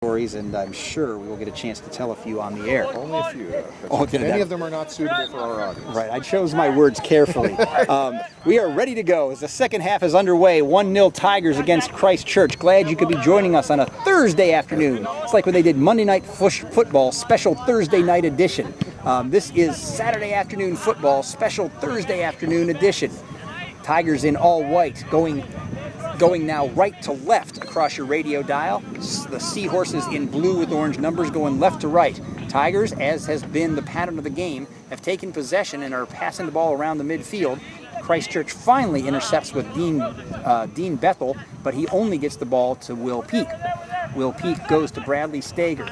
stories, and I'm sure we will get a chance to tell a few on the air. Only a few. Many of them are not suitable for our audience. Right, I chose my words carefully. We are ready to go as the second half is underway. 1-0 Tigers against Christchurch. Glad you could be joining us on a Thursday afternoon. It's like when they did Monday Night Football, special Thursday night edition. This is Saturday afternoon football, special Thursday afternoon edition. Tigers in all white, going now right to left across your radio dial. The Seahorses in blue with orange numbers going left to right. Tigers, as has been the pattern of the game, have taken possession and are passing the ball around the midfield. Christchurch finally intercepts with Dean Bethel, but he only gets the ball to Will Peak. Will Peak goes to Bradley Stager.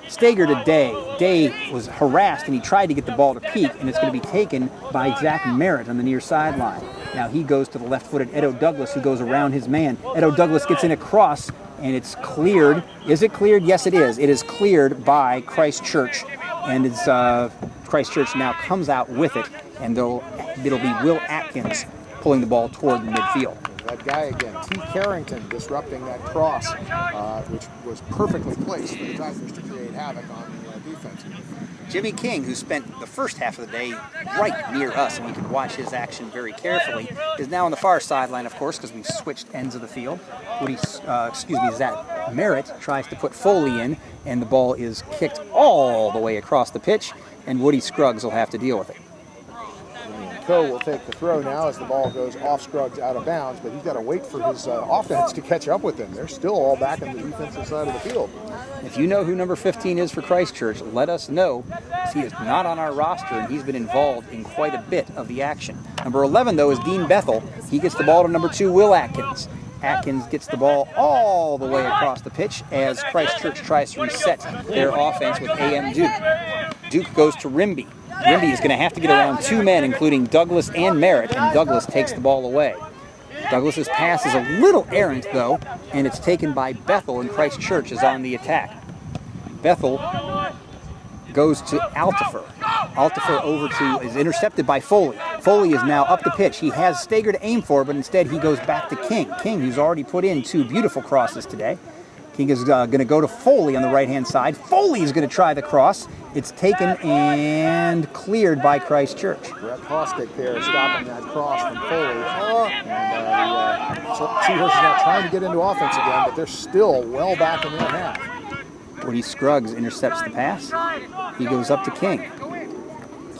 Stager to Day. Day was harassed and he tried to get the ball to Peak, and it's going to be taken by Zach Merritt on the near sideline. Now he goes to the left-footed Edo Douglas, who goes around his man. Edo Douglas gets in a cross, and it's cleared. Is it cleared? Yes, it is. It is cleared by Christchurch, and it's Christchurch now comes out with it, and it'll be Will Atkins pulling the ball toward the midfield. That guy again, T. Carrington, disrupting that cross, which was perfectly placed for the Tigers to create havoc on the defense. Jimmy King, who spent the first half of the day right near us, and we could watch his action very carefully, is now on the far sideline, of course, because we've switched ends of the field. Zach Merritt tries to put Foley in, and the ball is kicked all the way across the pitch, and Woody Scruggs will have to deal with it. Coe will take the throw now as the ball goes off Scruggs out of bounds, but he's got to wait for his offense to catch up with him. They're still all back in the defensive side of the field. If you know who number 15 is for Christchurch, let us know. He is not on our roster, and he's been involved in quite a bit of the action. Number 11, though, is Dean Bethel. He gets the ball to number 2, Will Atkins. Atkins gets the ball all the way across the pitch as Christchurch tries to reset their offense with A.M. Duke. Duke goes to Rimby. Rimby is going to have to get around 2 men, including Douglas and Merritt, and Douglas takes the ball away. Douglas's pass is a little errant, though, and it's taken by Bethel, and Christchurch is on the attack. Bethel goes to Altifer. Altifer is intercepted by Foley. Foley is now up the pitch. He has Stager to aim for, but instead he goes back to King. King, who's already put in 2 beautiful crosses today. King is going to go to Foley on the right-hand side. Foley is going to try the cross. It's taken and cleared by Christchurch. Brett Hostick there stopping that cross from Foley. And the Seahorses now trying to get into offense again, but they're still well back in their half. Woody Scruggs intercepts the pass. He goes up to King.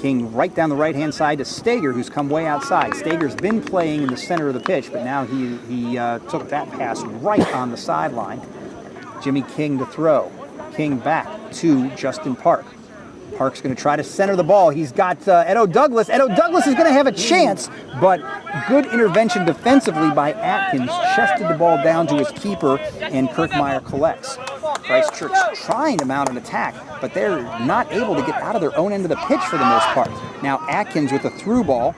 King right down the right-hand side to Stager, who's come way outside. Stager's been playing in the center of the pitch, but now he took that pass right on the sideline. Jimmy King to throw. King back to Justin Park. Park's going to try to center the ball. He's got Edo Douglas. Edo Douglas is going to have a chance, but good intervention defensively by Atkins. Chested the ball down to his keeper, and Kirkmeyer collects. Christchurch trying to mount an attack, but they're not able to get out of their own end of the pitch for the most part. Now Atkins with a through ball.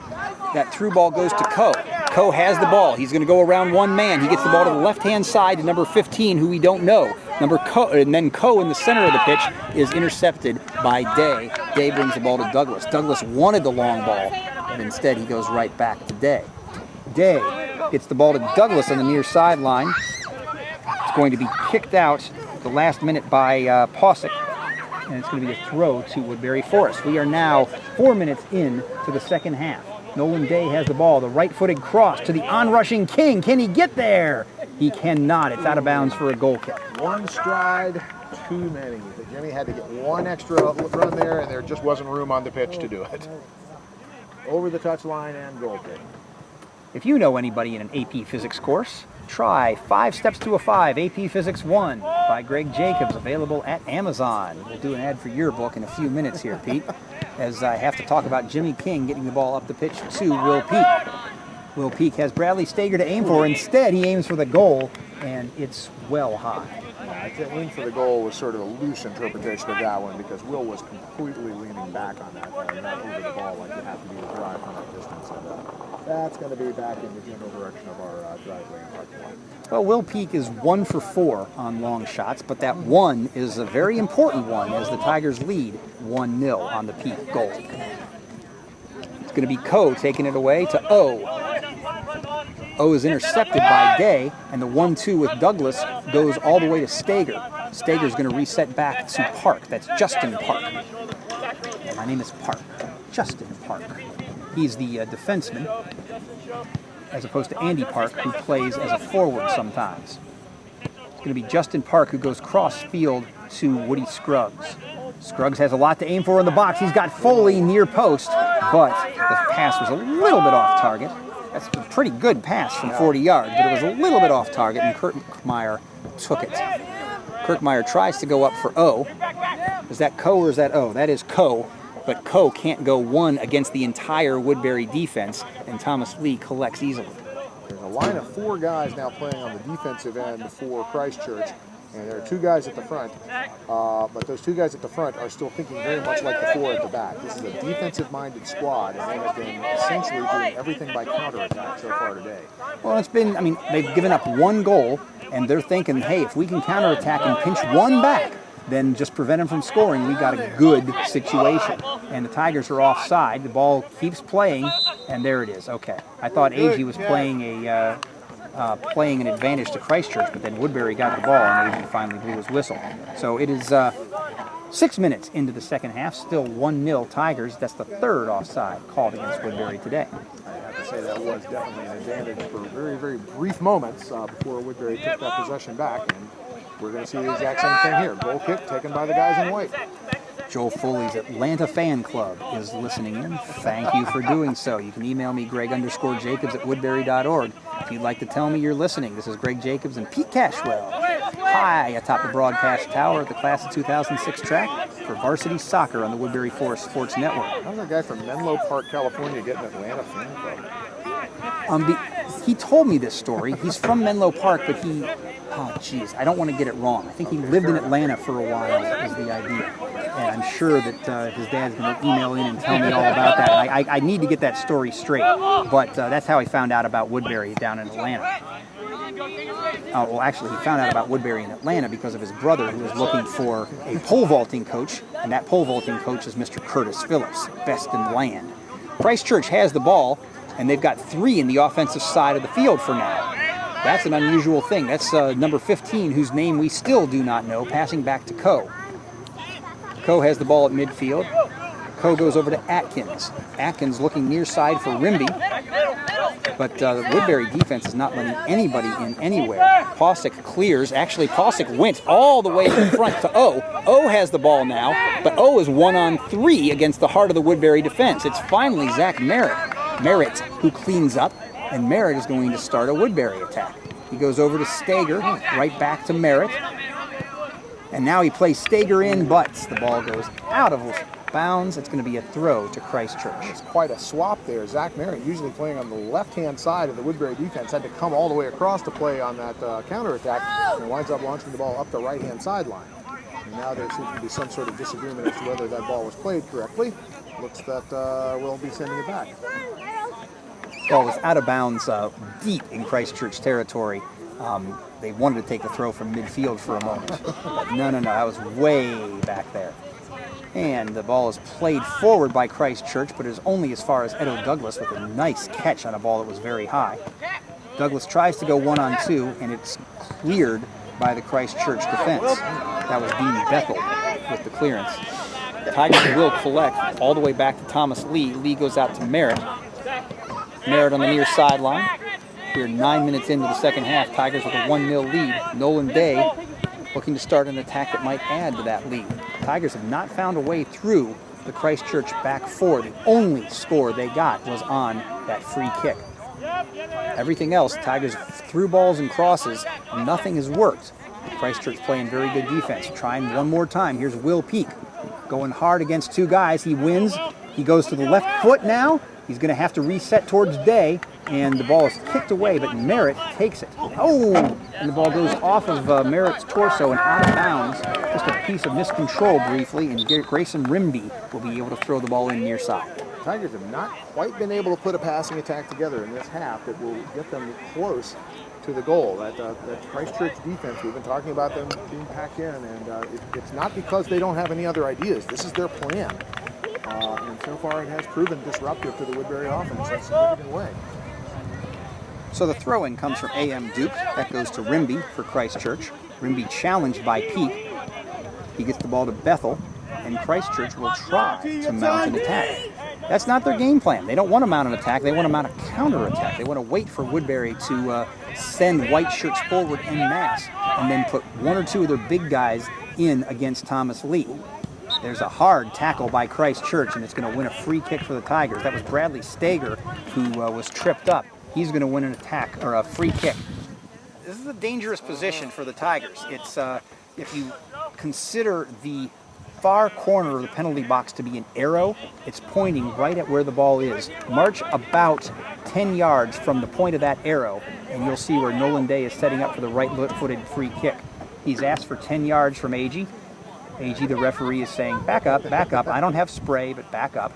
That through ball goes to Coe. Coe has the ball. He's going to go around 1 man. He gets the ball to the left-hand side to number 15, who we don't know. And then Coe in the center of the pitch is intercepted by Day. Day brings the ball to Douglas. Douglas wanted the long ball, but instead he goes right back to Day. Day gets the ball to Douglas on the near sideline. It's going to be kicked out the last minute by Posick, and it's going to be a throw to Woodbury Forest. We are now 4 minutes in to the second half. Nolan Day has the ball, the right-footed cross to the onrushing King. Can he get there? He cannot. It's out of bounds for a goal kick. 1 stride, too many. Jimmy had to get 1 extra run there, and there just wasn't room on the pitch to do it. Over the touchline and goal kick. If you know anybody in an AP Physics course, try 5 Steps to a 5, AP Physics 1 by Greg Jacobs, available at Amazon. We'll do an ad for your book in a few minutes here, Pete, as I have to talk about Jimmy King getting the ball up the pitch to Will Peak. Will Peak has Bradley Stager to aim for. Instead, he aims for the goal, and it's well high. I think aim for the goal was sort of a loose interpretation of that one, because Will was completely leaning back on that, not over the ball like you have to be to drive from that distance. And that's going to be back in the general direction of our driveway and parking lot. Well, Will Peak is 1 for 4 on long shots, but that 1 is a very important one as the Tigers lead 1-0 on the Peak goal. It's going to be Coe taking it away to O. O is intercepted by Day, and the 1-2 with Douglas goes all the way to Stager. Stager's going to reset back to Park. That's Justin Park. Yeah, my name is Park. Justin Park. He's the defenseman, as opposed to Andy Park, who plays as a forward sometimes. It's going to be Justin Park who goes cross field to Woody Scruggs. Scruggs has a lot to aim for in the box. He's got Foley near post, but the pass was a little bit off target. That's a pretty good pass from 40 yards, but it was a little bit off target, and Kirkmeyer took it. Kirkmeyer tries to go up for O. Is that Co or is that O? That is Co, but Co can't go one against the entire Woodbury defense, and Thomas Lee collects easily. There's a line of 4 guys now playing on the defensive end for Christchurch, and there are 2 guys at the front, but those 2 guys at the front are still thinking very much like the 4 at the back. This is a defensive-minded squad, and they have been essentially doing everything by counterattack so far today. Well, it's been, they've given up 1 goal, and they're thinking, hey, if we can counterattack and pinch 1 back, then just prevent them from scoring, we got a good situation. And the Tigers are offside. The ball keeps playing, and there it is. Okay. I thought Agee was playing an advantage to Christchurch, but then Woodbury got the ball, and Agee finally blew his whistle. So it is 6 minutes into the second half, still 1-0 Tigers. That's the 3rd offside called against Woodbury today. I have to say that was definitely an advantage for very, very brief moments before Woodbury took that possession back. And we're going to see the exact same thing here. Goal kick taken by the guys in white. Joel Foley's Atlanta Fan Club is listening in. Thank you for doing so. You can email me, greg_jacobs@woodbury.org. If you'd like to tell me you're listening, this is Greg Jacobs and Pete Cashwell. High atop the broadcast tower at the class of 2006 track for varsity soccer on the Woodbury Forest Sports Network. How's that guy from Menlo Park, California getting Atlanta Fan Club? He told me this story. He's from Menlo Park, but I don't want to get it wrong. I think he lived in Atlanta for a while, is the idea. And I'm sure that his dad's going to email in and tell me all about that. I need to get that story straight. But that's how he found out about Woodbury down in Atlanta. Well, actually, he found out about Woodbury in Atlanta because of his brother, who was looking for a pole vaulting coach, and that pole vaulting coach is Mr. Curtis Phillips, best in the land. Christchurch has the ball, and they've got 3 in the offensive side of the field for now. That's an unusual thing. That's number 15, whose name we still do not know, passing back to Co. Co has the ball at midfield. Co goes over to Atkins. Atkins looking near side for Rimby. But the Woodbury defense is not letting anybody in anywhere. Posick clears. Actually, Posick went all the way to the front to O. O has the ball now, but O is 1-on-3 against the heart of the Woodbury defense. It's finally Zach Merritt who cleans up, and Merritt is going to start a Woodbury attack. He goes over to Stager, right back to Merritt. And now he plays Stager in, but the ball goes out of bounds. It's going to be a throw to Christchurch. It's quite a swap there. Zach Merritt, usually playing on the left-hand side of the Woodbury defense, had to come all the way across to play on that counterattack, and winds up launching the ball up the right-hand sideline. And now there seems to be some sort of disagreement as to whether that ball was played correctly. Looks that we'll be sending it back. Ball was out of bounds deep in Christchurch territory. They wanted to take the throw from midfield for a moment. But no, that was way back there. And the ball is played forward by Christchurch, but is only as far as Edo Douglas with a nice catch on a ball that was very high. Douglas tries to go 1-on-2, and it's cleared by the Christchurch defense. That was Dean Bethel with the clearance. Tigers will collect all the way back to Thomas Lee. Lee goes out to Merritt. Merritt on the near sideline. We're 9 minutes into the second half. Tigers with a 1-0 lead. Nolan Day looking to start an attack that might add to that lead. Tigers have not found a way through the Christchurch back 4. The only score they got was on that free kick. Everything else, Tigers through balls and crosses, nothing has worked. Christchurch playing very good defense. Trying one more time. Here's Will Peak going hard against 2 guys. He wins. He goes to the left foot now. He's going to have to reset towards Day, and the ball is kicked away, but Merritt takes it. Oh! And the ball goes off of Merritt's torso and out of bounds. Just a piece of miscontrol briefly, and Grayson Rimby will be able to throw the ball in near side. Tigers have not quite been able to put a passing attack together in this half that will get them close to the goal. That Christchurch defense, we've been talking about them being packed in, and it's not because they don't have any other ideas. This is their plan. And so far it has proven disruptive to the Woodbury offense in a significant way. So the throw-in comes from A.M. Duke. That goes to Rimby for Christchurch. Rimby challenged by Peak. He gets the ball to Bethel, and Christchurch will try to mount an attack. That's not their game plan. They don't want to mount an attack. They want to mount a counter-attack. They want to wait for Woodbury to send white shirts forward en masse and then put one or two of their big guys in against Thomas Lee. There's a hard tackle by Christchurch, and it's going to win a free kick for the Tigers. That was Bradley Stager, who was tripped up. He's going to win an attack, or a free kick. This is a dangerous position for the Tigers. It's if you consider the far corner of the penalty box to be an arrow, it's pointing right at where the ball is. March about 10 yards from the point of that arrow, and you'll see where Nolan Day is setting up for the right-footed free kick. He's asked for 10 yards from Agee. Agee, the referee, is saying, back up, I don't have spray, but back up,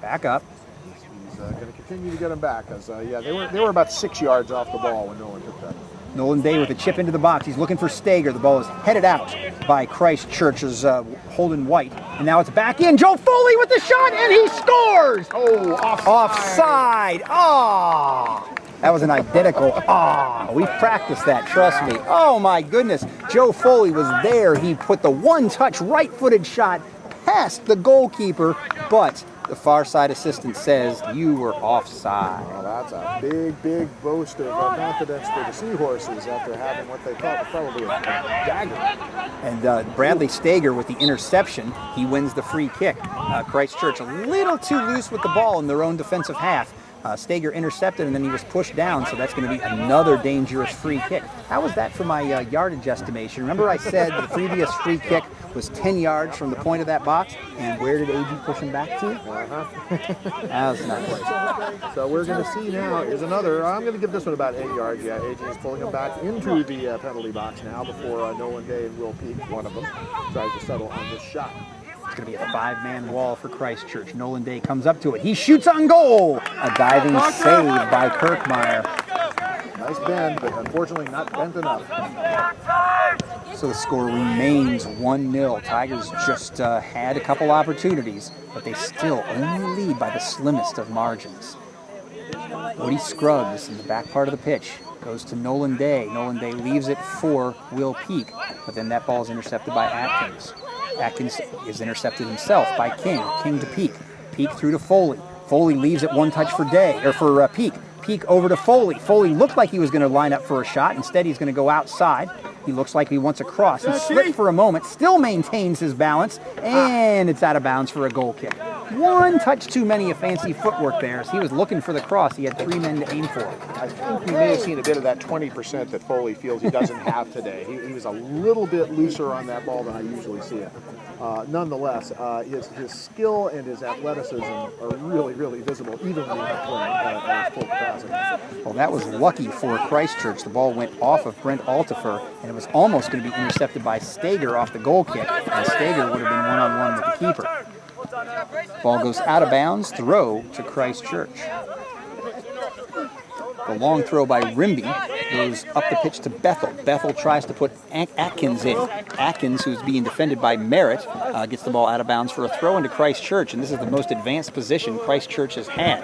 back up. He's going to continue to get him back, because, they were about 6 yards off the ball when Nolan took that. Nolan Day with a chip into the box. He's looking for Stager. The ball is headed out by Christchurch's Holden White. And now it's back in. Joe Foley with the shot, and he scores! Oh, Offside! Ah! That was an identical we've practiced that, trust me. Oh my goodness. Joe Foley was there. He put the one-touch right-footed shot past the goalkeeper, but the far side assistant says you were offside. Well, that's a big boast of confidence for the Seahorses after having what they thought was probably a dagger. And Bradley Stager with the interception, he wins the free kick. Christchurch a little too loose with the ball in their own defensive half. Stager intercepted, and then he was pushed down, so that's going to be another dangerous free kick. How was that for my yardage estimation? Remember I said the previous free kick was 10 yards from the point of that box, and where did Agee push him back to? That was not close. So we're going to see now is another, I'm going to give this one about 8 yards. Yeah, Agee is pulling him back into the penalty box now before Nolan Day and Will Peak, one of them, tries to settle on this shot. It's going to be a five-man wall for Christchurch. Nolan Day comes up to it. He shoots on goal. A diving save by Kirkmeyer. Nice bend, but unfortunately not bent enough. So the score remains 1-0. Tigers just had a couple opportunities, but they still only lead by the slimmest of margins. Woody Scruggs in the back part of the pitch goes to Nolan Day. Nolan Day leaves it for Will Peak, but then that ball is intercepted by Atkins. Atkins is intercepted himself by King. King to Peak. Peak through to Foley. Foley leaves it one touch for Peak. Peak over to Foley. Foley looked like he was going to line up for a shot. Instead, he's going to go outside. He looks like he wants a cross. He slipped for a moment, still maintains his balance, and it's out of bounds for a goal kick. One touch too many of fancy footwork there. As he was looking for the cross, he had three men to aim for. I think we may have seen a bit of that 20% that Foley feels he doesn't have today. He was a little bit looser on that ball than I usually see it. Nonetheless, his skill and his athleticism are really visible, even when he's not playing at his full capacity. Well, that was lucky for Christchurch. The ball went off of Brent Altifer, and it was almost going to be intercepted by Stager off the goal kick, and Stager would have been one-on-one with the keeper. Ball goes out of bounds, throw to Christchurch. The long throw by Rimby goes up the pitch to Bethel. Bethel tries to put Atkins in. Atkins, who's being defended by Merritt, gets the ball out of bounds for a throw into Christchurch, and this is the most advanced position Christchurch has had.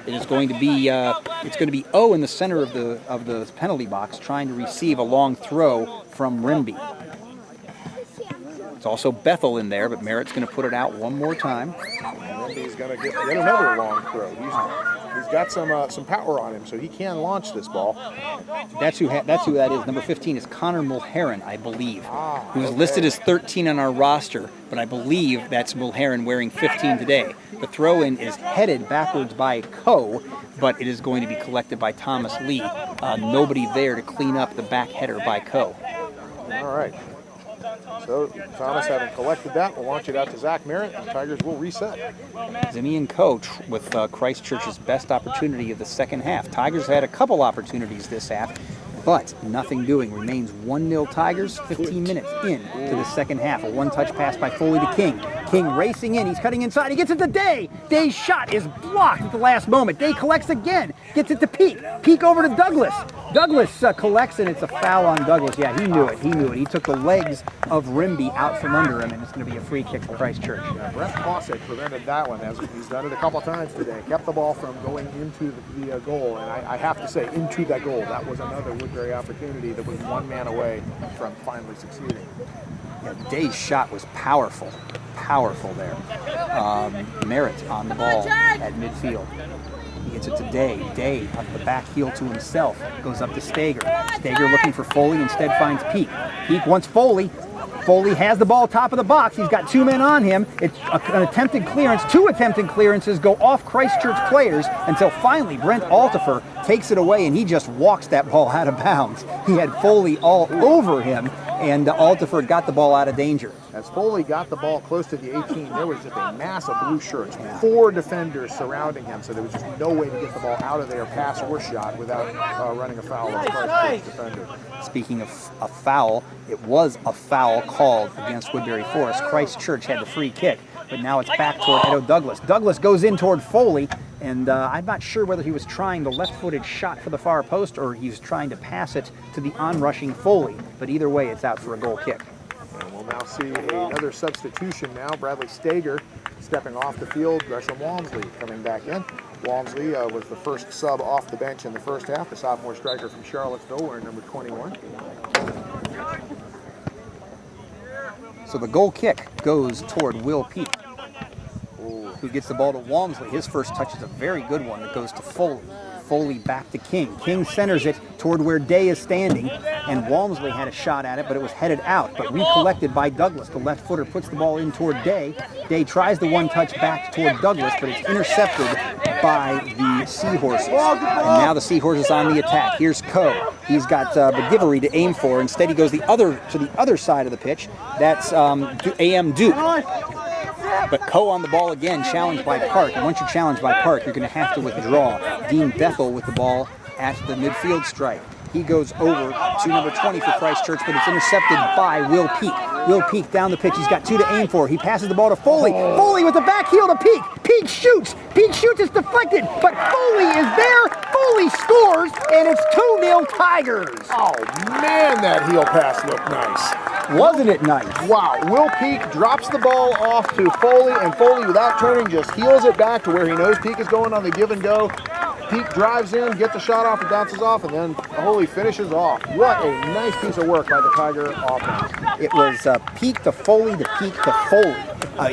It is going to be O in the center of the penalty box, trying to receive a long throw from Rimby. It's also Bethel in there, but Merritt's going to put it out one more time. Rimby's going to get another long throw. He's got some power on him, so he can launch this ball. That's who that is. Number 15 is Connor Mulheron, I believe, who's listed as 13 on our roster, but I believe that's Mulheron wearing 15 today. The throw-in is headed backwards by Coe, but it is going to be collected by Thomas Lee. Nobody there to clean up the back header by Coe. All right. So Thomas, having collected that, will launch it out to Zach Merritt, and the Tigers will reset. Simeon Coe with Christchurch's best opportunity of the second half. Tigers had a couple opportunities this half, but nothing doing. Remains 1-0 Tigers, 15 minutes into the second half. A one-touch pass by Foley to King. King racing in. He's cutting inside. He gets it to Day. Day's shot is blocked at the last moment. Day collects again. Gets it to Peak. Peak over to Douglas. Douglas collects, and it's a foul on Douglas. Yeah, he knew it. He knew it. He took the legs of Rimby out from under him, and it's going to be a free kick for Christchurch. Yeah, Brett Cossack prevented that one, as he's done it a couple times today. Kept the ball from going into the goal, and I have to say, into that goal. That was another Woodbury opportunity that was one man away from finally succeeding. Yeah, Day's shot was powerful there. Merritt on the ball at midfield. He gets it to Day. Day up the back heel to himself. Goes up to Stager. Stager looking for Foley, instead finds Peak. Peak wants Foley. Foley has the ball top of the box. He's got 2 men on him. It's an attempted clearance. 2 attempted clearances go off Christchurch players until finally Brent Altifer takes it away, and he just walks that ball out of bounds. He had Foley all over him, and Altifer got the ball out of danger. As Foley got the ball close to the 18, there was just a mass of blue shirts, 4 defenders surrounding him, so there was just no way to get the ball out of there, pass or shot, without running a foul of the Christchurch defender. Speaking of a foul, it was a foul called against Woodbury Forest. Christchurch had the free kick, but now it's back toward Edo Douglas. Douglas goes in toward Foley, and I'm not sure whether he was trying the left-footed shot for the far post or he was trying to pass it to the onrushing Foley, but either way, it's out for a goal kick. And we'll now see another substitution now. Bradley Stager stepping off the field. Gresham Walmsley coming back in. Walmsley was the first sub off the bench in the first half, the sophomore striker from Charlottesville, wearing number 21. So the goal kick goes toward Will Peak, who gets the ball to Walmsley. His first touch is a very good one that goes to Foley. Foley back to King. King centers it toward where Day is standing, and Walmsley had a shot at it, but it was headed out, but recollected by Douglas. The left footer puts the ball in toward Day. Day tries the one touch back toward Douglas, but it's intercepted by the Seahorses. And now the Seahorses on the attack. Here's Coe. He's got McGivery to aim for. Instead, he goes to the other side of the pitch. That's A.M. Duke. But Coe on the ball again, challenged by Park. And once you're challenged by Park, you're going to have to withdraw. Dean Bethel with the ball at the midfield stripe. He goes over to number 20 for Christchurch, but it's intercepted by Will Peak. Will Peak down the pitch. He's got 2 to aim for. He passes the ball to Foley. Foley with the back heel to Peak. Peak shoots. Peak shoots. It's deflected, but Foley is there. Foley scores, and it's 2-0 Tigers. Oh, man, that heel pass looked nice. Wasn't it nice? Wow. Will Peak drops the ball off to Foley, and Foley, without turning, just heels it back to where he knows Peak is going on the give and go. Peak drives in, gets the shot off, it bounces off, and then Foley finishes off. What a nice piece of work by the Tiger offense. It was Peak to Foley to Peak to Foley.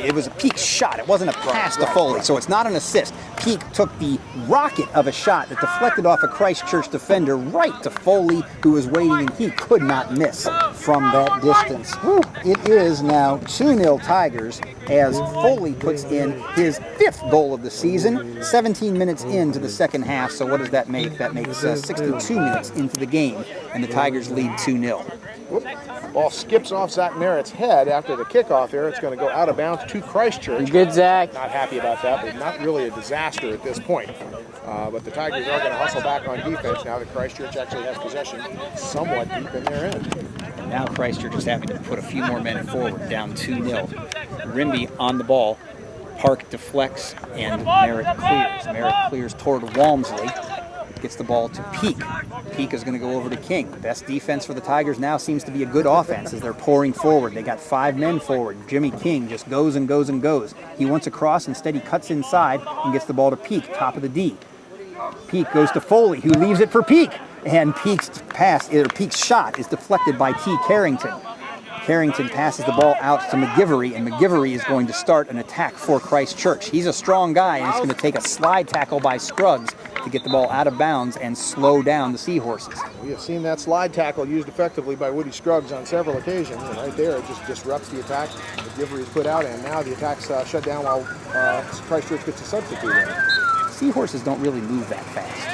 It was a Peak shot. It wasn't a pass to Foley, so it's not an assist. Peak took the rocket of a shot that deflected off a Christchurch defender right to Foley, who was waiting, and he could not miss from that distance. It is now 2-0 Tigers as Foley puts in his 5th goal of the season, 17 minutes into the second half. So what does that make? That makes 62 minutes into the game, and the Tigers lead 2-0. Ball skips off Zach Merritt's head after the kickoff there. It's going to go out of bounds to Christchurch. Good, Zach. Not happy about that, but not really a disaster at this point. But the Tigers are going to hustle back on defense now that Christchurch actually has possession somewhat deep in their end. And now Christchurch is having to put a few more men forward, down 2-0. Rimby on the ball. Park deflects, and Merritt clears. Merritt clears toward Walmsley. Gets the ball to Peak. Peak is going to go over to King. Best defense for the Tigers now seems to be a good offense as they're pouring forward. They got 5 men forward. Jimmy King just goes and goes and goes. He wants a cross. Instead, he cuts inside and gets the ball to Peak, top of the D. Peak goes to Foley, who leaves it for Peak. And Peak's shot is deflected by T. Carrington. Carrington passes the ball out to McGivery, and McGivery is going to start an attack for Christchurch. He's a strong guy, and it's going to take a slide tackle by Scruggs to get the ball out of bounds and slow down the Seahorses. We have seen that slide tackle used effectively by Woody Scruggs on several occasions, and right there it just disrupts the attack. McGivery is put out, and now the attack's shut down while Christchurch gets a substitute in. Seahorses don't really move that fast.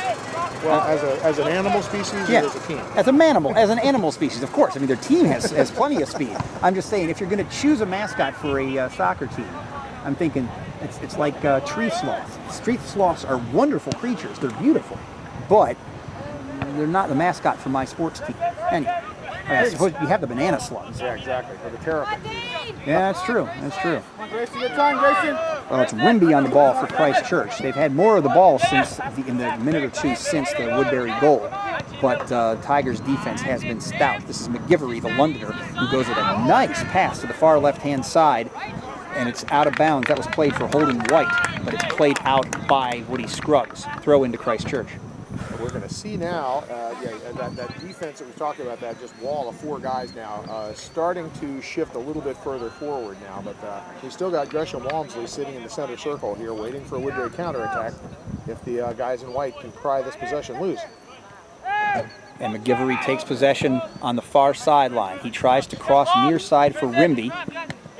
Well, as an animal species, yeah, or as a team? As an animal species, of course. I mean, their team has plenty of speed. I'm just saying, if you're going to choose a mascot for a soccer team, I'm thinking it's like tree sloths. Street sloths are wonderful creatures. They're beautiful, but they're not the mascot for my sports team. Anyway. I suppose you have the banana slugs. Yeah, exactly. For the terrapin. Yeah, that's true. That's true. Grayson, your time, Grayson. Well, it's Wimby on the ball for Christchurch. They've had more of the ball in the minute or two since the Woodbury goal. But Tigers' defense has been stout. This is McGivery, the Londoner, who goes with a nice pass to the far left-hand side. And it's out of bounds. That was played for Holden White, but it's played out by Woody Scruggs. Throw into Christchurch. We're going to see now, that defense that we talked about, that just wall of 4 guys now, starting to shift a little bit further forward now. But we still got Gresham Walmsley sitting in the center circle here, waiting for a Woodbury counterattack if the guys in white can pry this possession loose. And McGivery takes possession on the far sideline. He tries to cross near side for Rimby.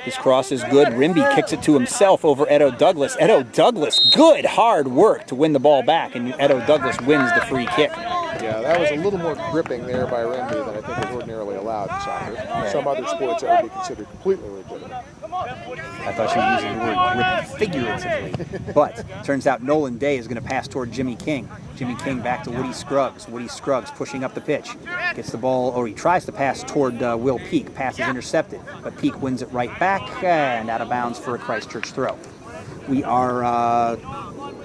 His cross is good. Rimby kicks it to himself over Edo Douglas. Edo Douglas, good hard work to win the ball back, and Edo Douglas wins the free kick. Yeah, that was a little more gripping there by Rimby than I think is ordinarily allowed in soccer. In some other sports, that would be considered completely legitimate. I thought you were using the word grip figuratively. But turns out Nolan Day is going to pass toward Jimmy King. Jimmy King back to Woody Scruggs. Woody Scruggs pushing up the pitch. Gets the ball, or he tries to pass toward Will Peak. Pass is intercepted, but Peak wins it right back and out of bounds for a Christchurch throw. We are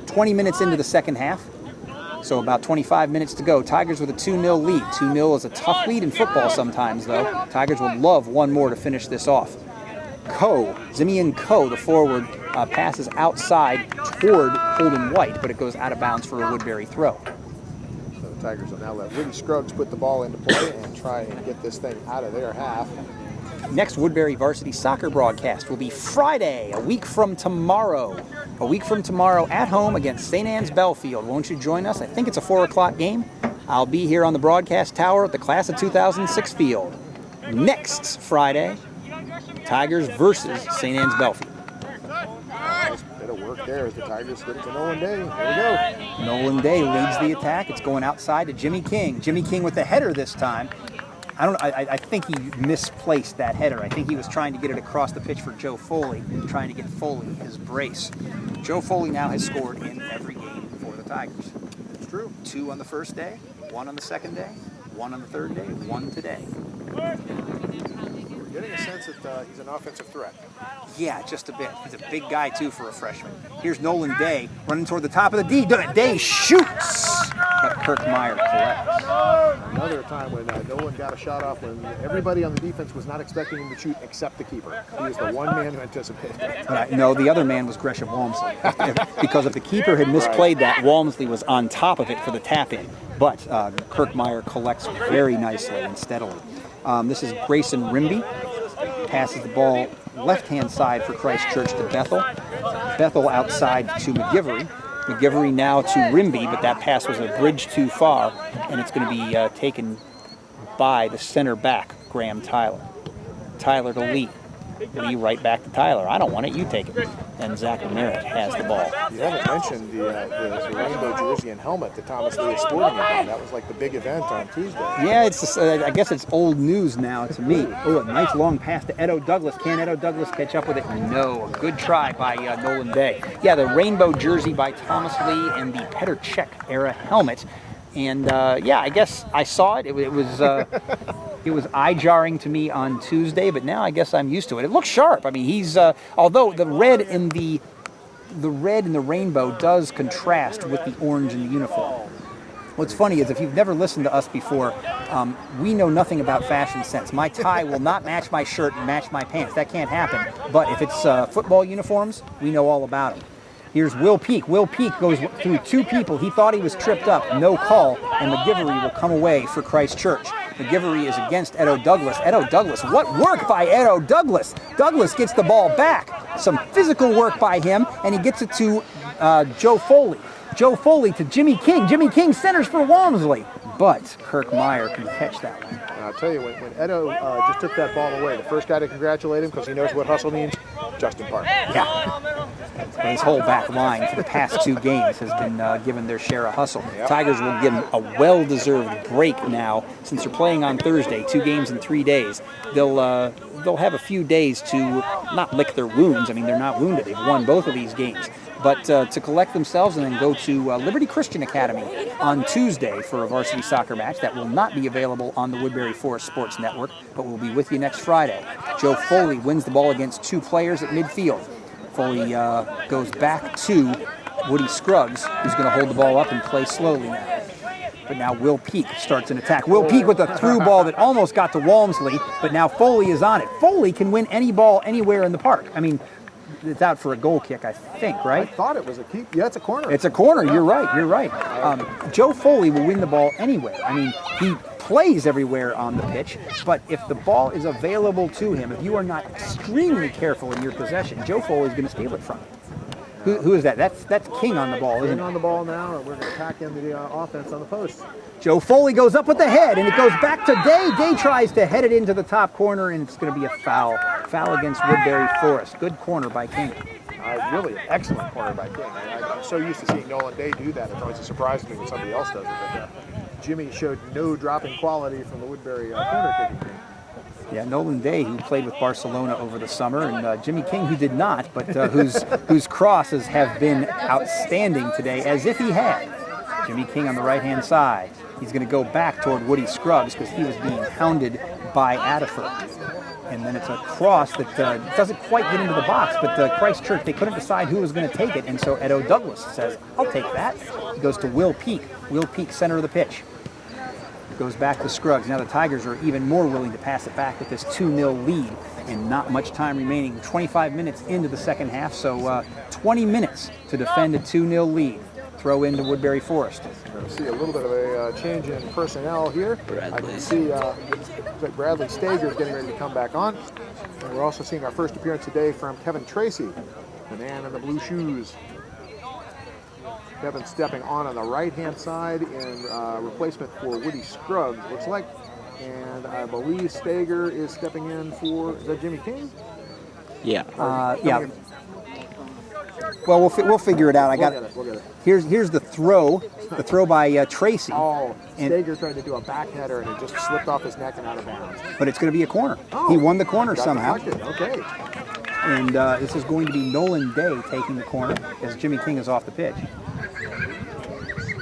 20 minutes into the second half. So about 25 minutes to go. Tigers with a 2-0 lead. 2-0 is a tough lead in football sometimes, though. Tigers would love one more to finish this off. Zimian Coe, the forward, passes outside toward Holden White, but it goes out of bounds for a Woodbury throw. So the Tigers will now let Woody Scruggs put the ball into play and try and get this thing out of their half. Next Woodbury varsity soccer broadcast will be Friday, a week from tomorrow. A week from tomorrow at home against St. Anne's Belfield. Won't you join us? I think it's a 4 o'clock game. I'll be here on the broadcast tower at the Class of 2006 field. Next Friday, Tigers versus St. Anne's Belfield. Nice bit of work there as the Tigers get it to Nolan Day. Here we go. Nolan Day leads the attack. It's going outside to Jimmy King. Jimmy King with the header this time. I think he misplaced that header. I think he was trying to get it across the pitch for Joe Foley, trying to get Foley his brace. Joe Foley now has scored in every game for the Tigers. It's true. 2 on the first day, 1 on the second day, 1 on the third day, 1 today. We're getting a sense that he's an offensive threat. Yeah, just a bit. He's a big guy, too, for a freshman. Here's Nolan Day running toward the top of the D. Day shoots, but Kirk Meyer collects. Another time when Nolan got a shot off when everybody on the defense was not expecting him to shoot except the keeper. He was the one man who anticipated it. No, the other man was Gresham Walmsley. Because if the keeper had misplayed that, Walmsley was on top of it for the tap-in. But Kirk Meyer collects very nicely and steadily. This is Grayson Rimby. Passes the ball left-hand side for Christchurch to Bethel. Bethel outside to McGivery. McGivery now to Rimby, but that pass was a bridge too far, and it's going to be taken by the center back, Graham Tyler. Tyler to Lee. Lee right back to Tyler. I don't want it, you take it. And Zach Merritt has the ball. You haven't mentioned the rainbow jersey and helmet that Thomas Lee is sporting again. That was like the big event on Tuesday. Yeah, it's I guess it's old news now to me. Oh, a nice long pass to Edo Douglas. Can Edo Douglas catch up with it? No. A good try by Nolan Day. Yeah, the rainbow jersey by Thomas Lee and the Petr Cech era helmet. And yeah, I guess I saw it. It was eye-jarring to me on Tuesday, but now I guess I'm used to it. It looks sharp. I mean, he's although the red in the rainbow does contrast with the orange in the uniform. What's funny is if you've never listened to us before, we know nothing about fashion sense. My tie will not match my shirt and match my pants. That can't happen. But if it's football uniforms, we know all about them. Here's Will Peak. Will Peak goes through 2 people. He thought he was tripped up. No call. And McGivery will come away for Christchurch. McGivery is against Edo Douglas. Edo Douglas. What work by Edo Douglas? Douglas gets the ball back. Some physical work by him, and he gets it to Joe Foley. Joe Foley to Jimmy King. Jimmy King centers for Walmsley. But Kirk Meyer can catch that one. And I'll tell you, when Edo just took that ball away, the first guy to congratulate him, because he knows what hustle means, Justin Park. Yeah. But his whole back line for the past 2 games has been given their share of hustle. Yep. Tigers will give them a well-deserved break now. Since they're playing on Thursday, 2 games in 3 days, they'll have a few days to not lick their wounds. I mean, they're not wounded. They've won both of these games. but to collect themselves and then go to Liberty Christian Academy on Tuesday for a varsity soccer match that will not be available on the Woodbury Forest Sports Network, but will be with you next Friday. Joe Foley wins the ball against 2 players at midfield. Foley goes back to Woody Scruggs, who's going to hold the ball up and play slowly now. But now Will Peak starts an attack. Will Peak with a through ball that almost got to Walmsley, but now Foley is on it. Foley can win any ball anywhere in the park. I mean, it's out for a goal kick, I think, right? I thought it was a keep. Yeah, it's a corner. It's a corner. You're right. Joe Foley will win the ball anywhere. I mean, he plays everywhere on the pitch, but if the ball is available to him, if you are not extremely careful in your possession, Joe Foley is going to steal it from you. Who is that? That's King on the ball, isn't it? King on the ball now, and we're going to pack in the offense on the post. Joe Foley goes up with the head, and it goes back to Day. Day tries to head it into the top corner, and it's going to be a foul. Foul against Woodbury Forest. Good corner by King. Really an excellent corner by King. I'm so used to seeing Nolan Day do that. It's always a surprise to me when somebody else does it. But Jimmy showed no dropping quality from the Woodbury corner kicking team. Yeah, Nolan Day, who played with Barcelona over the summer, and Jimmy King, who did not, but whose crosses have been outstanding today, as if he had. Jimmy King on the right-hand side. He's going to go back toward Woody Scruggs because he was being hounded by Adderford. And then it's a cross that doesn't quite get into the box, but Christchurch, they couldn't decide who was going to take it, and so Edo Douglas says, I'll take that. He goes to Will Peak. Will Peak, center of the pitch. Goes back to Scruggs. Now the Tigers are even more willing to pass it back with this 2-0 lead and not much time remaining. 25 minutes into the second half, so 20 minutes to defend a 2-0 lead. Throw into Woodbury Forest. We're going to see a little bit of a change in personnel here. I can see Bradley Stager is getting ready to come back on. And we're also seeing our first appearance today from Kevin Tracy, the man in the blue shoes. Kevin stepping on the right-hand side in replacement for Woody Scruggs, looks like. And I believe Stager is stepping in for, is that Jimmy King? Yeah. Yeah. Well, we'll figure it out. I got it. We'll get it. Here's the throw by Tracy. Oh, Stager tried to do a back header and it just slipped off his neck and out of bounds. But it's going to be a corner. Oh, he won the corner somehow. Okay. And this is going to be Nolan Day taking the corner as Jimmy King is off the pitch.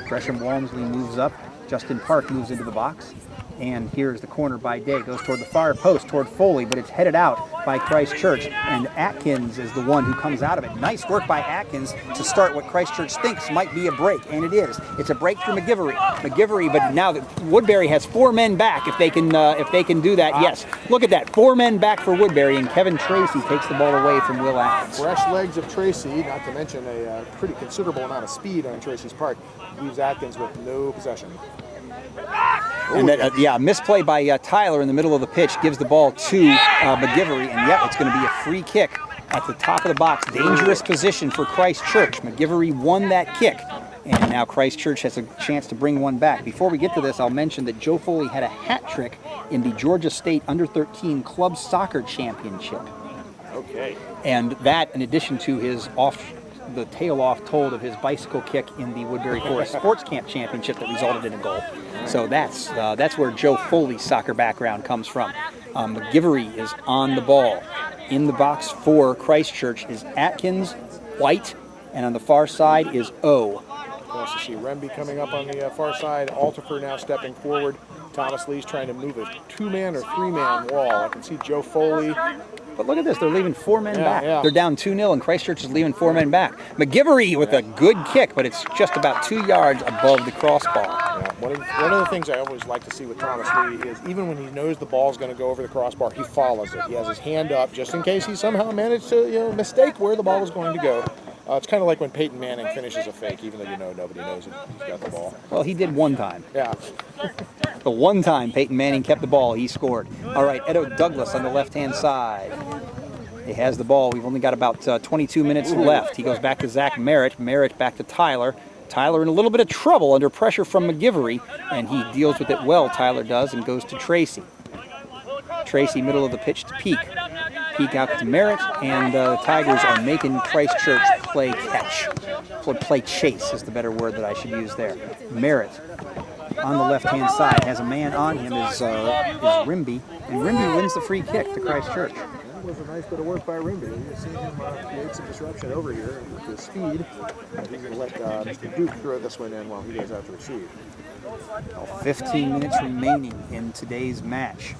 Gresham Walmsley moves up. Justin Park moves into the box. And here's the corner by Day. Goes toward the far post, toward Foley, but it's headed out by Christchurch. And Atkins is the one who comes out of it. Nice work by Atkins to start what Christchurch thinks might be a break. And it is. It's a break for McGivery, but now that Woodbury has 4 men back, if they can do that, yes. Look at that. 4 men back for Woodbury, and Kevin Tracy takes the ball away from Will Atkins. Fresh legs of Tracy, not to mention a pretty considerable amount of speed on Tracy's part, leaves Atkins with no possession. And that, misplay by Tyler in the middle of the pitch gives the ball to McGivery, and it's going to be a free kick at the top of the box. Dangerous position for Christchurch. McGivery won that kick, and now Christchurch has a chance to bring one back. Before we get to this, I'll mention that Joe Foley had a hat trick in the Georgia State Under-13 Club Soccer Championship. Okay. And that, in addition to his the tail off told of his bicycle kick in the Woodbury Forest Sports Camp Championship that resulted in a goal. So that's where Joe Foley's soccer background comes from. McGivery is on the ball. In the box for Christchurch is Atkins, White, and on the far side is O. You also see Remby coming up on the far side. Altifer now stepping forward. Thomas Lee's trying to move a 2-man or 3-man wall. I can see Joe Foley. But look at this. They're leaving 4 men back. Yeah. They're down 2-0, and Christchurch is leaving 4 men back. McGivery with a good kick, but it's just about 2 yards above the crossbar. Yeah. One of the things I always like to see with Thomas Lee is even when he knows the ball's going to go over the crossbar, he follows it. He has his hand up just in case he somehow managed to mistake where the ball was going to go. It's kind of like when Peyton Manning finishes a fake, even though nobody knows it. He's got the ball. Well, he did one time. Yeah. The one time Peyton Manning kept the ball, he scored. All right, Edo Douglas on the left-hand side. He has the ball. We've only got about 22 minutes left. He goes back to Zach Merritt. Merritt back to Tyler. Tyler in a little bit of trouble under pressure from McGivery, and he deals with it well, Tyler does, and goes to Tracy. Tracy, middle of the pitch to Peak. Peak out to Merritt, and the Tigers are making Christchurch play catch. Play chase is the better word that I should use there. Merritt on the left-hand side has a man on him is Rimby, and Rimby wins the free kick to Christchurch. That was a nice bit of work by Rimby. You've seen him create some disruption over here with his speed. He's going to let Mr. Duke throw this one in while he goes out to receive. 15 minutes remaining in today's match.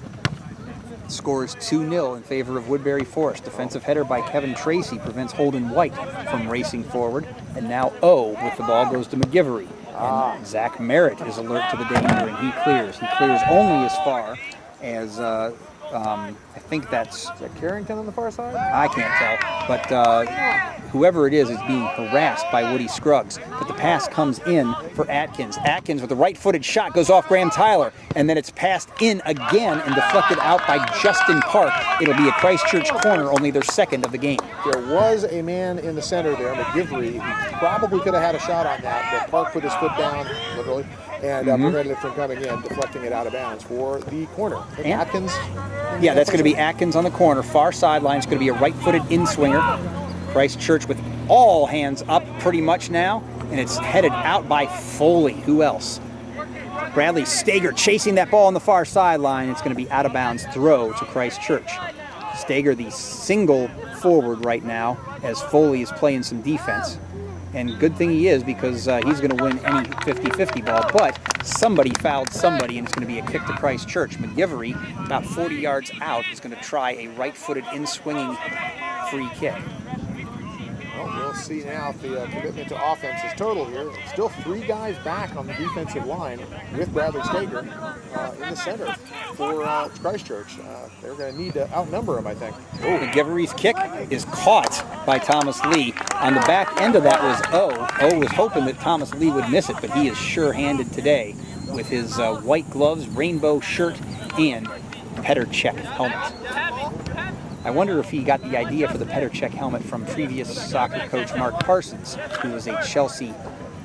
Score is 2-0 in favor of Woodbury Forest. Defensive header by Kevin Tracy prevents Holden White from racing forward. And now O with the ball goes to McGivery. And Zach Merritt is alert to the danger, and he clears. He clears only as far as, I think that's... Is that Carrington on the far side? I can't tell. But whoever it is being harassed by Woody Scruggs. But the pass comes in for Atkins. Atkins with a right-footed shot goes off Graham Tyler. And then it's passed in again and deflected out by Justin Park. It'll be a Christchurch corner, only their second of the game. There was a man in the center there, McGivery. He probably could have had a shot on that, but Park put his foot down, literally, and prevented it from coming in, deflecting it out of bounds for the corner. Atkins? Yeah, that's going to be Atkins on the corner. Far sideline. It's going to be a right-footed in-swinger. Christchurch with all hands up pretty much now, and it's headed out by Foley. Who else? Bradley Stager chasing that ball on the far sideline. It's going to be out of bounds throw to Christchurch. Stager the single forward right now as Foley is playing some defense. And good thing he is, because he's going to win any 50-50 ball. But somebody fouled somebody, and it's going to be a kick to Christchurch. McGivery, about 40 yards out, is going to try a right-footed in-swinging free kick. Well, we'll see now if the commitment to offense is total here. Still 3 guys back on the defensive line with Bradley Stager in the center for Christchurch. They're going to need to outnumber him, I think. Oh, McGivery's kick is caught by Thomas Lee. On the back end of that was O. O was hoping that Thomas Lee would miss it, but he is sure-handed today with his white gloves, rainbow shirt, and Petr Cech helmet. I wonder if he got the idea for the Petr Cech helmet from previous soccer coach Mark Parsons, who was a Chelsea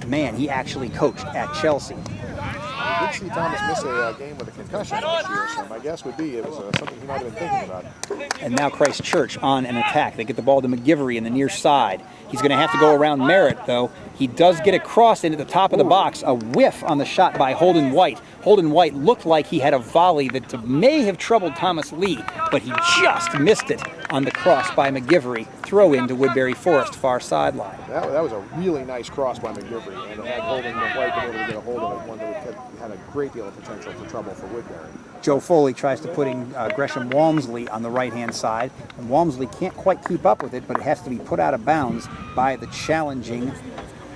man. He actually coached at Chelsea. I did see Thomas miss a game with a concussion last year, so my guess would be it was something he might have been thinking about. And now Christchurch on an attack. They get the ball to McGivery in the near side. He's going to have to go around Merritt, though. He does get a cross into the top of the box. A whiff on the shot by Holden White. Holden White looked like he had a volley that may have troubled Thomas Lee, but he just missed it on the cross by McGivery. Throw into Woodbury Forest, far sideline. That was a really nice cross by McGivery, and had Holden White been able to get a hold of it, one that had a great deal of potential for trouble for Woodbury. Joe Foley tries to put in Gresham Walmsley on the right-hand side, and Walmsley can't quite keep up with it, but it has to be put out of bounds by the challenging,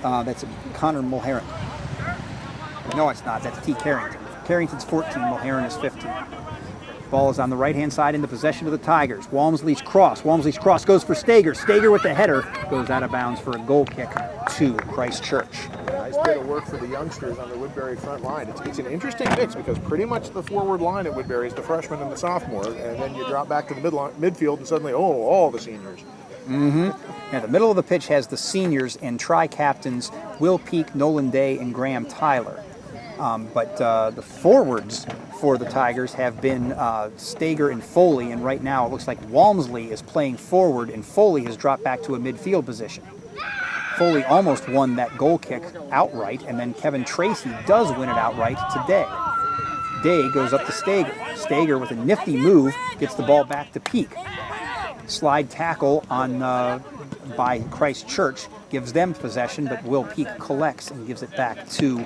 that's Connor Mulheron. No, it's not. That's T. Carrington. Carrington's 14, Mulheron is 15. Ball is on the right-hand side into possession of the Tigers. Walmsley's cross. Walmsley's cross goes for Stager. Stager with the header goes out of bounds for a goal kick to Christchurch. Nice bit of work for the youngsters on the Woodbury front line. It's an interesting mix because pretty much the forward line at Woodbury is the freshman and the sophomore, and then you drop back to the midfield and suddenly, all the seniors. Now, the middle of the pitch has the seniors and tri-captains Will Peak, Nolan Day, and Graham Tyler. But the forwards for the Tigers have been Stager and Foley, and right now it looks like Walmsley is playing forward and Foley has dropped back to a midfield position. Foley almost won that goal kick outright, and then Kevin Tracy does win it outright today. Day goes up to Stager. Stager, with a nifty move, gets the ball back to Peak. Slide tackle on by Christchurch gives them possession, but Will Peak collects and gives it back to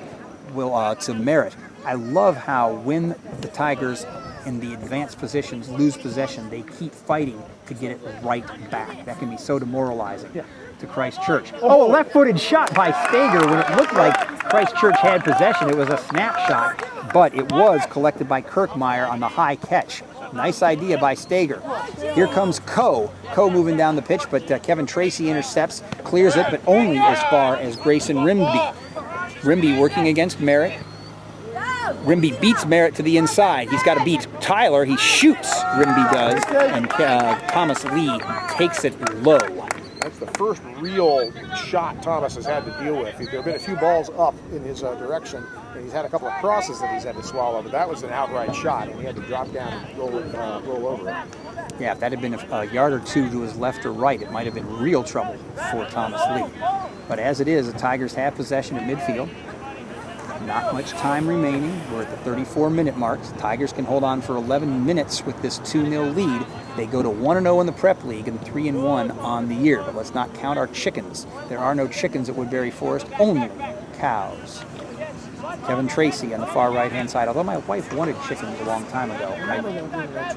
Merritt. I love how when the Tigers in the advanced positions lose possession, they keep fighting to get it right back. That can be so demoralizing to Christchurch. Oh, a left-footed shot by Stager when it looked like Christchurch had possession. It was a snapshot, but it was collected by Kirkmeyer on the high catch. Nice idea by Stager. Here comes Coe. Coe moving down the pitch, but Kevin Tracy intercepts, clears it, but only as far as Grayson Rimby. Rimby working against Merritt. Rimby beats Merritt to the inside. He's got to beat Tyler. He shoots, Rimby does, and Thomas Lee takes it low. That's the first real shot Thomas has had to deal with. There have been a few balls up in his direction, and he's had a couple of crosses that he's had to swallow, but that was an outright shot, and he had to drop down and roll over it. Yeah, if that had been a yard or two to his left or right, it might have been real trouble for Thomas Lee. But as it is, the Tigers have possession at midfield. Not much time remaining. We're at the 34-minute mark. The Tigers can hold on for 11 minutes with this 2-0 lead. They go to 1-0 in the prep league and 3-1 on the year. But let's not count our chickens. There are no chickens at Woodbury Forest, only cows. Kevin Tracy on the far right-hand side. Although my wife wanted chickens a long time ago.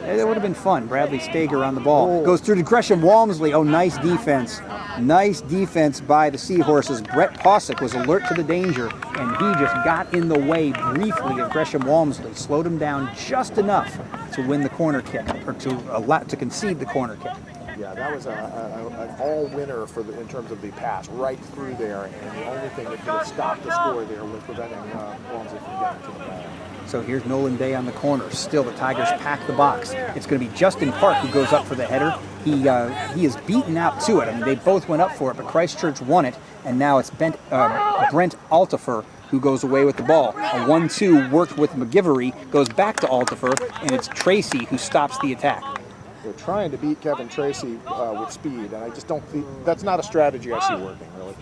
It would have been fun. Bradley Stager on the ball. Goes through to Gresham Walmsley. Oh, nice defense. Nice defense by the Seahorses. Brett Posick was alert to the danger, and he just got in the way briefly of Gresham Walmsley. Slowed him down just enough to win the corner kick, or to concede the corner kick. Yeah, that was an all-winner in terms of the pass right through there, and the only thing that could have stopped the score there was preventing Walmsley from getting to the ball. So here's Nolan Day on the corner. Still, the Tigers pack the box. It's going to be Justin Park who goes up for the header. He is beaten out to it. I mean, they both went up for it, but Christchurch won it, and now it's Brent Altifer who goes away with the ball. A 1-2 worked with McGivery, goes back to Altifer, and it's Tracy who stops the attack. They're trying to beat Kevin Tracy with speed, and I just don't think that's not a strategy I see working, really.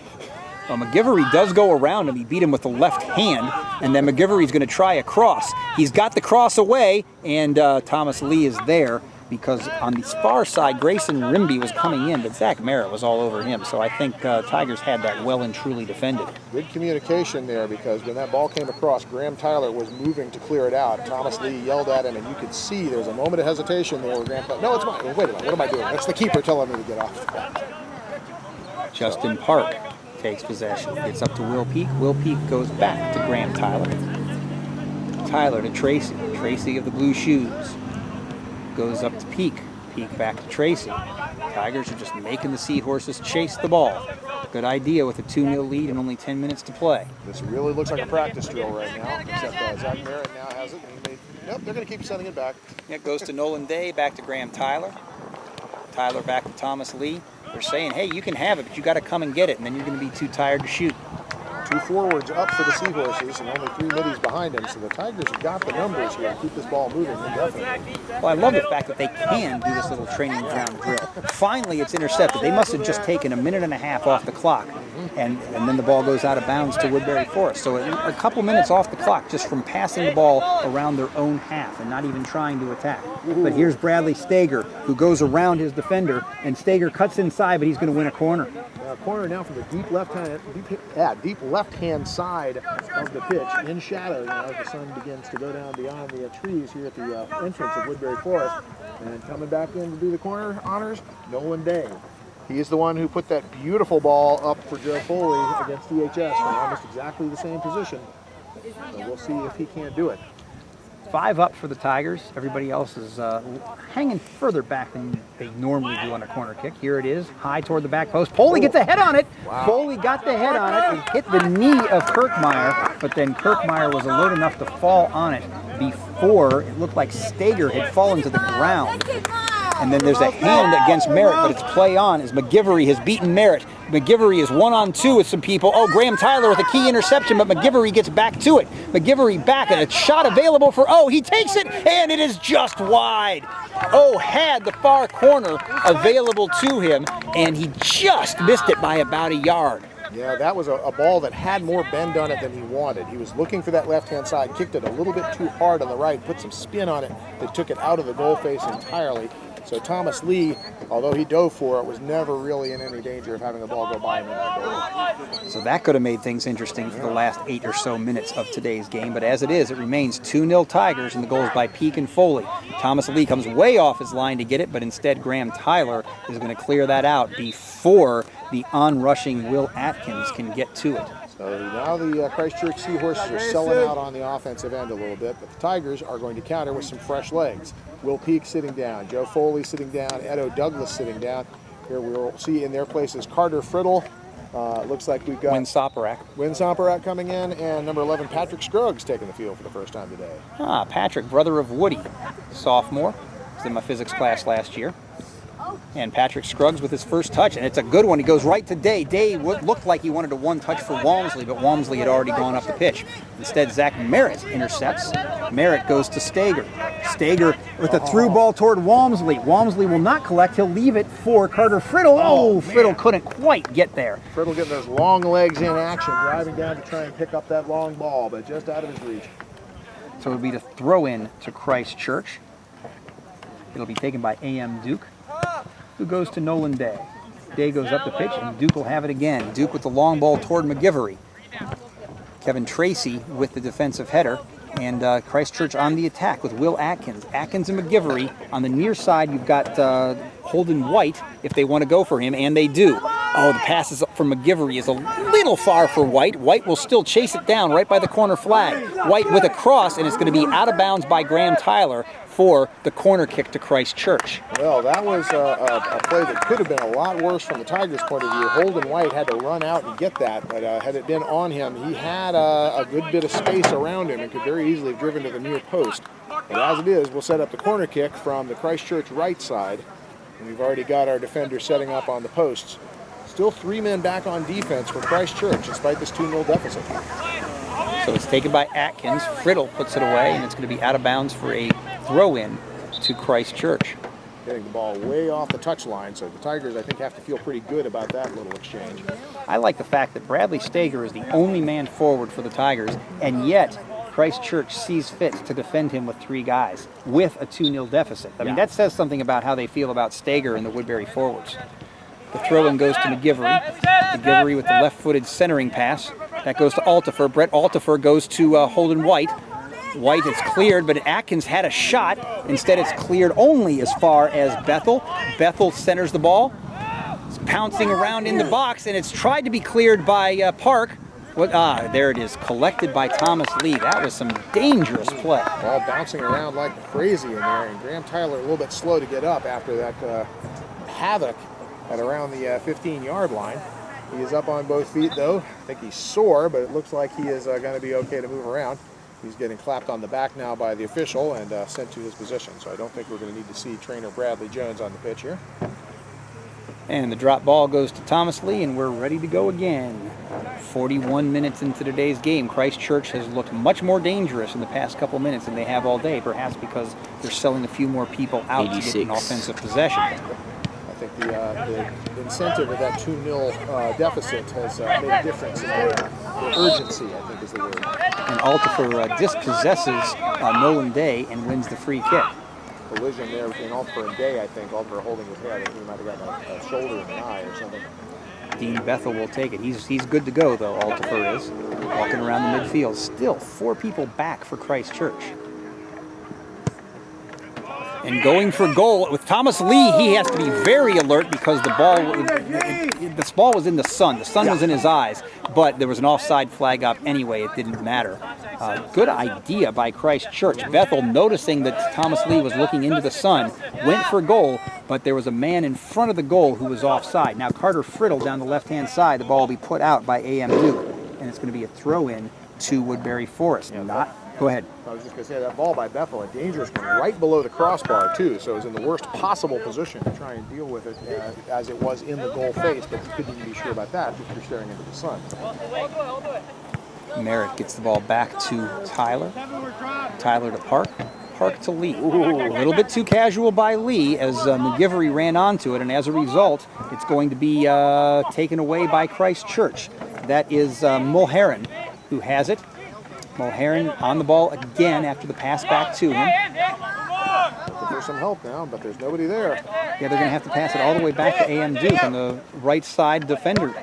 Well, McGivery does go around him. He beat him with the left hand, and then McGivery's going to try a cross. He's got the cross away, and Thomas Lee is there because on the far side, Grayson Rimby was coming in, but Zach Merritt was all over him. So I think Tigers had that well and truly defended. Good communication there, because when that ball came across, Graham Tyler was moving to clear it out. Thomas Lee yelled at him, and you could see there was a moment of hesitation there where Graham thought, no, it's mine. Wait a minute, what am I doing? That's the keeper telling me to get off. Justin Park takes possession. Gets up to Will Peak. Will Peak goes back to Graham Tyler. Tyler to Tracy. Tracy of the blue shoes. Goes up to Peak. Peak back to Tracy. Tigers are just making the Seahorses chase the ball. Good idea with a 2-0 lead and only 10 minutes to play. This really looks like a practice drill right now, except Zach Merritt now has it. And nope, they're going to keep sending it back. It goes to Nolan Day, back to Graham Tyler. Tyler back to Thomas Lee. They're saying, hey, you can have it, but you got to come and get it, and then you're going to be too tired to shoot. 2 forwards up for the Seahorses and only 3 middies behind him, so the Tigers have got the numbers here to keep this ball moving indefinitely. Well, I love the fact that they can do this little training ground drill. Finally, it's intercepted. They must have just taken a minute and a half off the clock, and then the ball goes out of bounds to Woodbury Forest. So a couple minutes off the clock just from passing the ball around their own half and not even trying to attack. But here's Bradley Stager, who goes around his defender, and Stager cuts inside, but he's going to win a corner. Corner now from the deep left-hand side of the pitch, in shadow. As the sun begins to go down beyond the trees here at the entrance of Woodbury Forest, and coming back in to do the corner honors, Nolan Day. He is the one who put that beautiful ball up for Joe Foley against DHS from almost exactly the same position. So we'll see if he can do it. 5 up for the Tigers. Everybody else is hanging further back than they normally do on a corner kick. Here it is, high toward the back post. Foley gets a head on it. Wow. Foley got the head on it and hit the knee of Kirkmeyer, but then Kirkmeyer was alert enough to fall on it before it looked like Stager had fallen to the ground. And then there's a hand against Merritt, but it's play on as McGivery has beaten Merritt. McGivery is 1-on-2 with some people. Oh, Graham Tyler with a key interception, but McGivery gets back to it. McGivery back, and a shot available for he takes it, and it is just wide. Had the far corner available to him, and he just missed it by about a yard. Yeah, that was a ball that had more bend on it than he wanted. He was looking for that left-hand side, kicked it a little bit too hard on the right, put some spin on it that took it out of the goal face entirely. So Thomas Lee, although he dove for it, was never really in any danger of having the ball go by him in that goal. So that could have made things interesting for the last 8 or so minutes of today's game. But as it is, it remains 2-0 Tigers, and the goals by Peak and Foley. Thomas Lee comes way off his line to get it, but instead Graham Tyler is going to clear that out before the onrushing Will Atkins can get to it. So now the Christchurch Seahorses are selling out on the offensive end a little bit, but the Tigers are going to counter with some fresh legs. Will Peak sitting down, Joe Foley sitting down, Edo Douglas sitting down. Here we'll see in their places Carter Friddle. Looks like we've got Win Soperak coming in, and number 11 Patrick Scruggs taking the field for the first time today. Patrick, brother of Woody, sophomore. Was in my physics class last year. And Patrick Scruggs with his first touch, and it's a good one. He goes right to Day. Day looked like he wanted a one touch for Walmsley, but Walmsley had already gone up the pitch. Instead, Zach Merritt intercepts. Merritt goes to Stager. Stager with a through ball toward Walmsley. Walmsley will not collect. He'll leave it for Carter Friddle. Oh, Friddle couldn't quite get there. Friddle getting those long legs in action, driving down to try and pick up that long ball, but just out of his reach. So it'll be the throw in to Christchurch. It'll be taken by A.M. Duke, who goes to Nolan Day. Day goes up the pitch, and Duke will have it again. Duke with the long ball toward McGivery. Kevin Tracy with the defensive header, and Christchurch on the attack with Will Atkins. Atkins and McGivery. On the near side, you've got Holden White if they want to go for him, and they do. Oh, the pass is from McGivery is a little far for White. White will still chase it down right by the corner flag. White with a cross, and it's going to be out of bounds by Graham Tyler for the corner kick to Christchurch. Well, that was a play that could have been a lot worse from the Tigers' point of view. Holden White had to run out and get that, but had it been on him, he had a good bit of space around him and could very easily have driven to the near post. But as it is, we'll set up the corner kick from the Christchurch right side. And we've already got our defender setting up on the posts. Still 3 men back on defense for Christchurch, despite this 2-0 deficit. So it's taken by Atkins. Friddle puts it away, and it's going to be out of bounds for a throw-in to Christchurch. Getting the ball way off the touchline, so the Tigers, I think, have to feel pretty good about that little exchange. I like the fact that Bradley Stager is the only man forward for the Tigers, and yet Christchurch sees fit to defend him with 3 guys with a 2-0 deficit. I mean, that says something about how they feel about Stager and the Woodbury forwards. The throw-in goes to McGivery. McGivery with the left-footed centering pass. That goes to Altifer. Brett Altifer goes to Holden White. White is cleared, but Atkins had a shot. Instead, it's cleared only as far as Bethel. Bethel centers the ball. It's pouncing around in the box, and it's tried to be cleared by Park. There it is, collected by Thomas Lee. That was some dangerous play. Ball bouncing around like crazy in there, and Graham Tyler a little bit slow to get up after that havoc at around the 15-yard line. He is up on both feet, though. I think he's sore, but it looks like he is going to be okay to move around. He's getting clapped on the back now by the official and sent to his position. So I don't think we're going to need to see trainer Bradley Jones on the pitch here. And the drop ball goes to Thomas Lee, and we're ready to go again. 41 minutes into today's game. Christchurch has looked much more dangerous in the past couple minutes than they have all day, perhaps because they're selling a few more people out 86. To get an offensive possession. I think the incentive of that 2-0 deficit has made a difference in the urgency, I think is the word. And Altifer dispossesses Nolan Day and wins the free kick. Collision there between Altifer and Day, I think. Altifer holding his head. I think he might have gotten a shoulder in the eye or something. Dean Bethel will take it. He's good to go, though, Altifer is. Walking around the midfield. Still 4 people back for Christchurch. And going for goal with Thomas Lee, he has to be very alert because this ball was in the sun. The sun was in his eyes, but there was an offside flag up anyway. It didn't matter. Good idea by Christchurch. Bethel, noticing that Thomas Lee was looking into the sun, went for goal, but there was a man in front of the goal who was offside. Now Carter Friddle down the left-hand side. The ball will be put out by A.M. Duke, and it's going to be a throw-in to Woodbury Forest. Go ahead. I was just going to say that ball by Bethel, a dangerous one, right below the crossbar, too. So it was in the worst possible position to try and deal with it as it was in the goal face, but you couldn't even be sure about that if you're staring into the sun. Merritt gets the ball back to Tyler. Tyler to Park. Park to Lee. Ooh, a little bit too casual by Lee as McGivery ran onto it, and as a result, it's going to be taken away by Christchurch. That is Mulheron who has it. Mulheron on the ball again after the pass back to him. Looking for some help now, but there's nobody there. Yeah, they're going to have to pass it all the way back to A.M. Duke on the right side defender.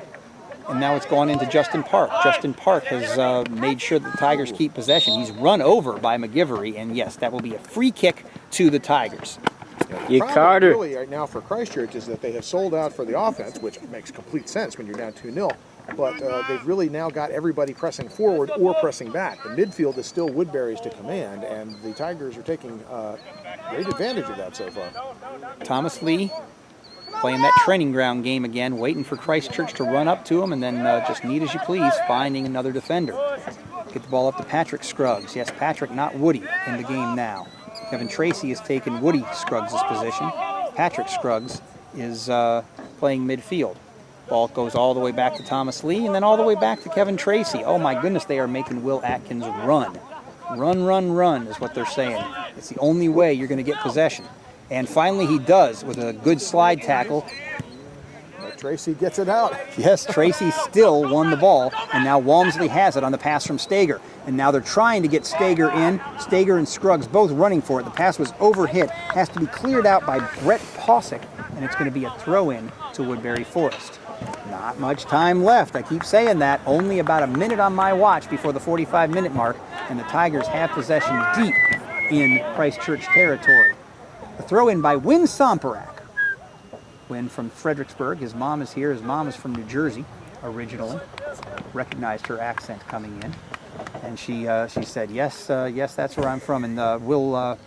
And now it's gone into Justin Park. Justin Park has made sure that the Tigers keep possession. He's run over by McGivery, and yes, that will be a free kick to the Tigers. The problem really right now for Christchurch is that they have sold out for the offense, which makes complete sense when you're down 2-0. But they've really now got everybody pressing forward or pressing back. The midfield is still Woodbury's to command, and the Tigers are taking great advantage of that so far. Thomas Lee playing that training ground game again, waiting for Christchurch to run up to him, and then just neat as you please, finding another defender. Get the ball up to Patrick Scruggs. Yes, Patrick, not Woody, in the game now. Kevin Tracy has taken Woody Scruggs' position. Patrick Scruggs is playing midfield. Ball goes all the way back to Thomas Lee and then all the way back to Kevin Tracy. Oh my goodness, they are making Will Atkins run. Run, run, run is what they're saying. It's the only way you're going to get possession. And finally he does with a good slide tackle. But Tracy gets it out. Yes, Tracy still won the ball, and now Walmsley has it on the pass from Stager. And now they're trying to get Stager in. Stager and Scruggs both running for it. The pass was overhit, has to be cleared out by Brett Posick, and it's going to be a throw-in to Woodbury Forest. Not much time left. I keep saying that. Only about a minute on my watch before the 45-minute mark, and the Tigers have possession deep in Christchurch territory. A throw-in by Wynn Somperak. Wynn from Fredericksburg. His mom is here. His mom is from New Jersey originally. Recognized her accent coming in. And she said, yes, that's where I'm from. And the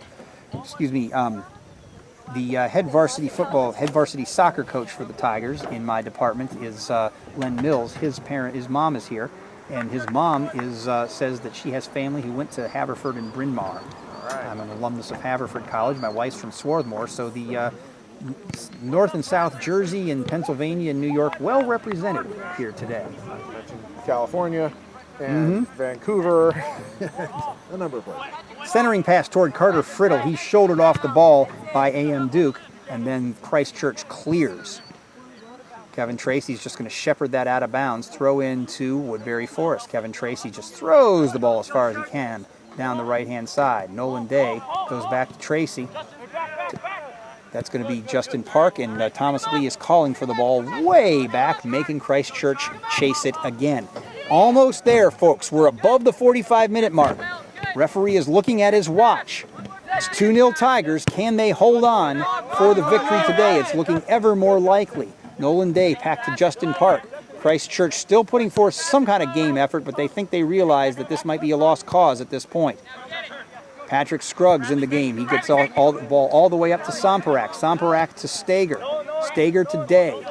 head varsity soccer coach for the Tigers in my department is Len Mills. His mom is here. And his mom says that she has family who went to Haverford and Bryn Mawr. Right. I'm an alumnus of Haverford College. My wife's from Swarthmore, so the North and South Jersey and Pennsylvania and New York well represented here today. I mentioned California and Vancouver, a number of places. Centering pass toward Carter Friddle. He shouldered off the ball by A.M. Duke, and then Christchurch clears. Kevin Tracy's just going to shepherd that out of bounds, throw into Woodbury Forest. Kevin Tracy just throws the ball as far as he can down the right-hand side. Nolan Day goes back to Tracy. That's going to be Justin Park, and Thomas Lee is calling for the ball way back, making Christchurch chase it again. Almost there, folks. We're above the 45-minute mark. Referee is looking at his watch. It's 2-0 Tigers. Can they hold on for the victory today? It's looking ever more likely. Nolan Day back to Justin Park. Christchurch still putting forth some kind of game effort, but they think they realize that this might be a lost cause at this point. Patrick Scruggs in the game. He gets all the ball all the way up to Somperak. Somperak to Stager. Stager to Day.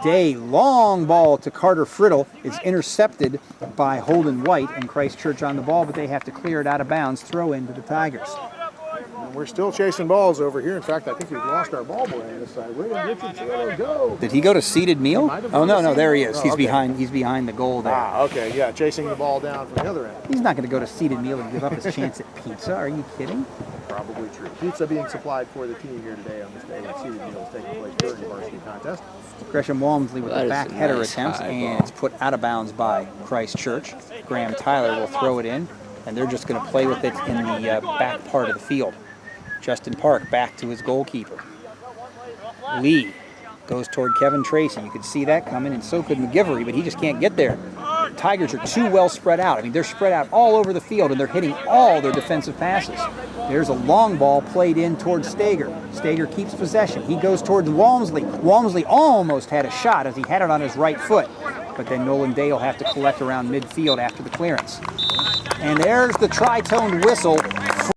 Day, long ball to Carter Friddle. It's intercepted by Holden White, and Christchurch on the ball, but they have to clear it out of bounds. Throw into the Tigers. We're still chasing balls over here. In fact, I think we've lost our ball boy on this side. William Richardson, go. Did he go to seated meal? Oh, no, there he is. He's okay. He's behind the goal there. Okay, yeah, chasing the ball down from the other end. He's not going to go to seated meal and give up his chance at pizza. Are you kidding? Probably true. Pizza being supplied for the team here today on this day when seated meal is taking place during the varsity contest. Gresham Walmsley with the back header attempt, and it's put out of bounds by Christchurch. Graham Tyler will throw it in, and they're just going to play with it in the back part of the field. Justin Park back to his goalkeeper. Lee goes toward Kevin Tracy. You could see that coming, and so could McGivery, but he just can't get there. The Tigers are too well spread out. I mean, they're spread out all over the field, and they're hitting all their defensive passes. There's a long ball played in towards Stager. Stager keeps possession. He goes towards Walmsley. Walmsley almost had a shot as he had it on his right foot, but then Nolan Day will have to collect around midfield after the clearance. And there's the tri-toned whistle